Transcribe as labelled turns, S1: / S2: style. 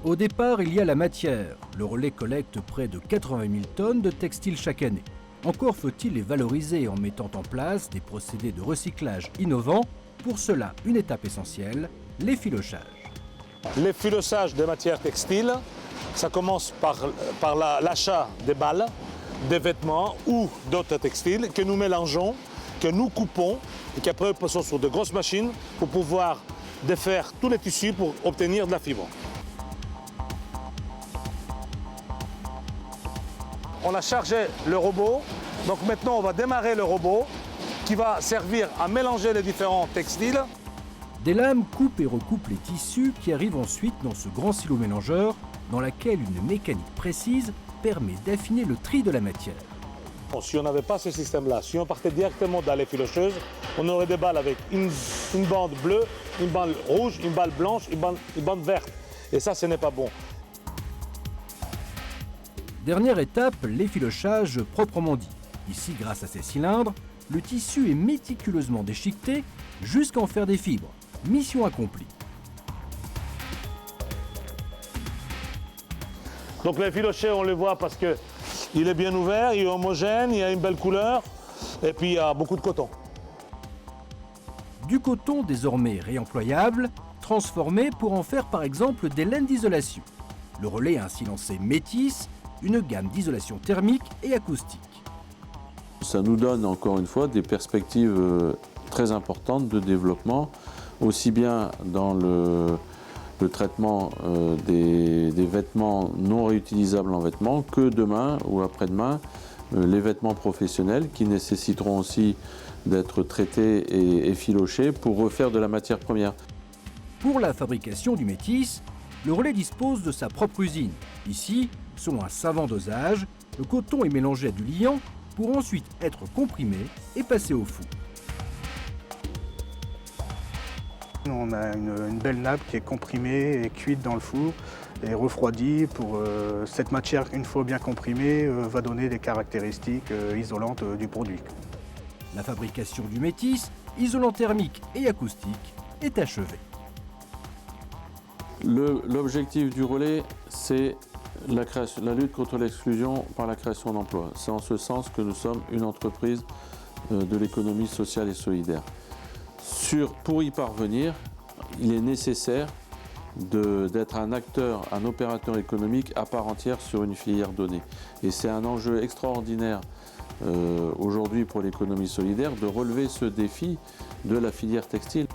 S1: Au départ, il y a la matière. Le relais collecte près de 80 000 tonnes de textiles chaque année. Encore faut-il les valoriser en mettant en place des procédés de recyclage innovants. Pour cela, une étape essentielle, l'effilochage.
S2: L'effilochage des matières textiles, ça commence par l'achat des balles, des vêtements ou d'autres textiles que nous mélangeons, que nous coupons et qu'après passons sur de grosses machines pour pouvoir défaire tous les tissus pour obtenir de la fibre. On a chargé le robot, donc maintenant on va démarrer le robot qui va servir à mélanger les différents textiles.
S1: Des lames coupent et recoupent les tissus qui arrivent ensuite dans ce grand silo mélangeur dans lequel une mécanique précise permet d'affiner le tri de la matière.
S2: Bon, si on n'avait pas ce système-là, si on partait directement dans l'effilocheuse, on aurait des balles avec une bande bleue, une bande rouge, une balle blanche, une bande verte. Et ça, ce n'est pas bon.
S1: Dernière étape, l'effilochage proprement dit. Ici, grâce à ces cylindres, le tissu est méticuleusement déchiqueté jusqu'à en faire des fibres. Mission accomplie.
S2: Donc l'effiloché, on le voit parce qu'il est bien ouvert, il est homogène, il a une belle couleur et puis il y a beaucoup de coton.
S1: Du coton désormais réemployable, transformé pour en faire par exemple des laines d'isolation. Le relais a ainsi lancé Métis, une gamme d'isolation thermique et acoustique.
S3: Ça nous donne encore une fois des perspectives très importantes de développement, aussi bien dans le traitement des vêtements non réutilisables en vêtements que demain ou après-demain, les vêtements professionnels qui nécessiteront aussi d'être traités et effilochés pour refaire de la matière première.
S1: Pour la fabrication du Métis, le relais dispose de sa propre usine. Ici, selon un savant dosage, le coton est mélangé à du liant pour ensuite être comprimé et passé au four.
S4: On a une belle nappe qui est comprimée et cuite dans le four et refroidie. Cette matière, une fois bien comprimée, va donner des caractéristiques isolantes du produit.
S1: La fabrication du Métis, isolant thermique et acoustique, est achevée.
S3: L'objectif du relais, c'est la lutte contre l'exclusion par la création d'emplois. C'est en ce sens que nous sommes une entreprise de l'économie sociale et solidaire. Pour y parvenir, il est nécessaire d'être un acteur, un opérateur économique à part entière sur une filière donnée. Et c'est un enjeu extraordinaire aujourd'hui pour l'économie solidaire de relever ce défi de la filière textile.